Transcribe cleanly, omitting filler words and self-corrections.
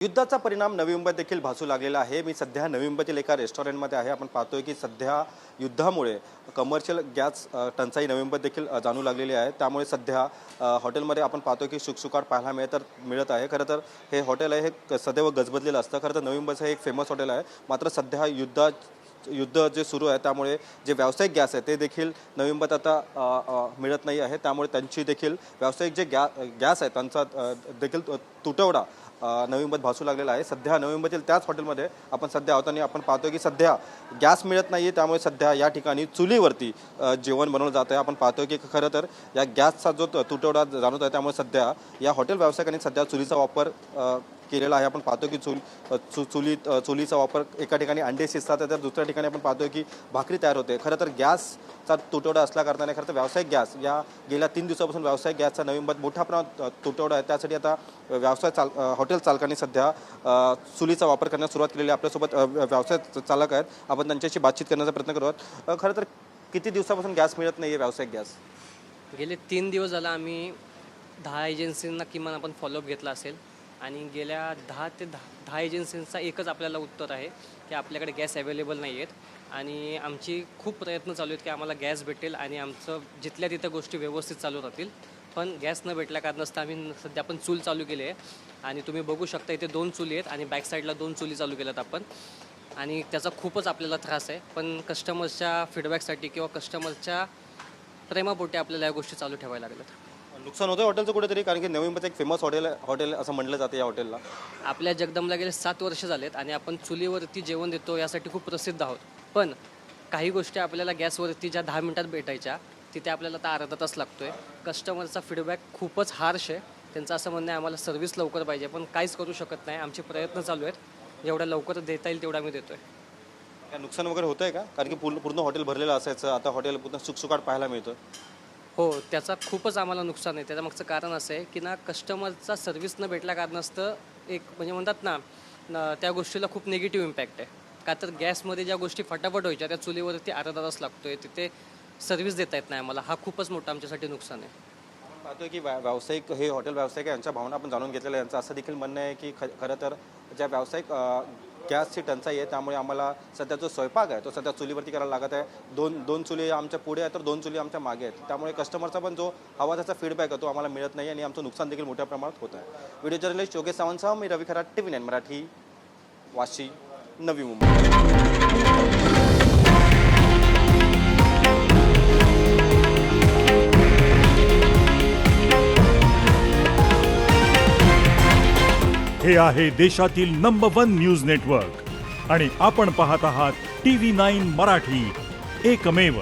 युद्धाचा परिणाम नवी मुंबईत देखील भासू लागलेला आहे। मी सध्या नवी मुंबईतील एका रेस्टॉरंटमध्ये आहे। आपण पाहतोय की सध्या युद्धामुळे कमर्शियल गॅस टंचाई नवी मुंबईत देखील जाणू लागलेली आहे। त्यामुळे सध्या हॉटेलमध्ये आपण पाहतोय की शुकशुकाट पाहायला मिळत आहे। खरं तर हे हॉटेल आहे हे सदैव गजबजलेलं असतं। खरं तर नवी मुंबईचं हे एक फेमस हॉटेल आहे। मात्र सध्या युद्ध जे सुरू आहे त्यामुळे जे व्यावसायिक गॅस आहे ते देखील नवी मुंबईत आता मिळत नाही आहे। त्यामुळे त्यांची देखील व्यावसायिक जे गॅस आहे त्यांचा देखील तुटवडा नवी मुंबईत भासू लागलेला आहे। सध्या नवी मुंबईतील त्याच हॉटेलमध्ये आपण सध्या आहोत आणि आपण पाहतोय की सध्या गॅस मिळत नाही आहे। त्यामुळे सध्या या ठिकाणी चुलीवरती जेवण बनवलं जात आहे। आपण पाहतोय की खरं तर या गॅसचा जो तुटवडा जाणवत आहे त्यामुळे सध्या या हॉटेल व्यावसायिकांनी सध्या चुलीचा वापर केलेला आहे। आपण पाहतो की चुलीचा वापर एका ठिकाणी अंडे शिजतात तर दुसऱ्या ठिकाणी आपण पाहतोय की भाकरी तयार होते। खरं तर गॅसचा तुटवडा असल्या कारणाने खरं तर व्यावसायिक गॅस या गेल्या 3 दिवसापासून व्यावसायिक गॅसचा नवी मुंबईत मोठ्या प्रमाणात तुटवडा आहे। त्यासाठी आता हॉटेल चालकांनी सध्या चुलीचा वापर करण्यास सुरुवात केलेली आहे। आपल्यासोबत व्यवसाय चालक आहेत, आपण त्यांच्याशी बातचीत करण्याचा प्रयत्न करू आहोत। खरं तर किती दिवसापासून गॅस मिळत नाही आहे व्यावसायिक गॅस? गेले 3 दिवस झाला आम्ही 10 एजन्सींना किमान आपण फॉलोअप घेतला असेल आणि गेल्या 10 एजन्सींचा एकच आपल्याला उत्तर आहे की आपल्याकडे गॅस अवेलेबल नाही आहेत आणि आमची खूप प्रयत्न चालू आहेत की आम्हाला गॅस भेटेल आणि आमचं जिथल्या तिथं गोष्टी व्यवस्थित चालू राहतील। पण गॅस न भेटल्या कारणास्तव आम्ही सध्या आपण चूल चालू केली आहे आणि तुम्ही बघू शकता इथे 2 चुली आहेत आणि बॅक साईडला 2 चुली चालू केल्यात आपण आणि त्याचा खूपच आपल्याला त्रास आहे। पण कस्टमर्सच्या फीडबॅकसाठी किंवा कस्टमरच्या प्रेमापोटी आपल्याला या गोष्टी चालू ठेवायला लागल्यात। नुकसान होतं हॉटेलचं कुठेतरी, कारण की नवी मुंबईचं एक फेमस हॉटेल असं म्हटलं जातं या हॉटेलला। आपल्या जगदंबला गेले 7 वर्ष झालेत आणि आपण चुलीवरती जेवण देतो यासाठी खूप प्रसिद्ध आहोत। पण काही गोष्टी आपल्याला गॅसवरती ज्या 10 मिनिटात भेटायच्या तिथे आपल्याला आता अर्धा तास लागतोय। कस्टमरचा फीडबॅक खूपच हार्श आहे, त्यांचं असं म्हणणं आहे आम्हाला सर्व्हिस लवकर पाहिजे, पण काहीच करू शकत नाही। आमचे प्रयत्न चालू आहेत, जेवढ्या लवकर देता येईल तेवढा आम्ही देतोय। काय नुकसान वगैरे होतं आहे का? कारण की पूर्ण हॉटेल भरलेलं असायचं, आता हॉटेल पूर्ण शुकशुकाट पाहायला मिळतं। हो, त्याचा खूपच आम्हाला नुकसान आहे। त्याच्यामागचं कारण असं आहे की कस्टमरचा सर्व्हिस न भेटल्या कारणास्तव एक म्हणजे म्हणतात त्या गोष्टीला खूप निगेटिव्ह इम्पॅक्ट आहे। का तर गॅसमध्ये ज्या गोष्टी फटाफट व्हायच्या त्या चुलीवरती अर्धा तास लागतोय, तिथे सर्व्हिस देता येत नाही आम्हाला। हा खूपच मोठा आमच्यासाठी नुकसान आहे। आपण पाहतोय की व्यावसायिक हे हॉटेल व्यावसायिक यांच्या भावना आपण जाणून घेतलेल्या यांचं असं देखील म्हणणं आहे की खरं तर ज्या व्यावसायिक गॅसची टंचाई आहे त्यामुळे आम्हाला सध्या जो स्वयंपाक आहे तो सध्या चुलीवरती करायला लागत आहे। दोन चुली आमच्या पुढे आहेत तर 2 चुली आमच्या मागे आहेत। त्यामुळे कस्टमरचा पण जो हवा त्याचा फीडबॅक आहे तो आम्हाला मिळत नाही आणि आमचं नुकसान देखील मोठ्या प्रमाणात होत आहे। व्हिडिओ जर्नलिस्ट योगेश सावंतसह मी रवी खरात, TV9 मराठी, वाशी, नवी मुंबई। हे आहे देशातील नंबर 1 न्यूज नेटवर्क आणि आपण पाहत आहात TV9 मराठी, एकमेव।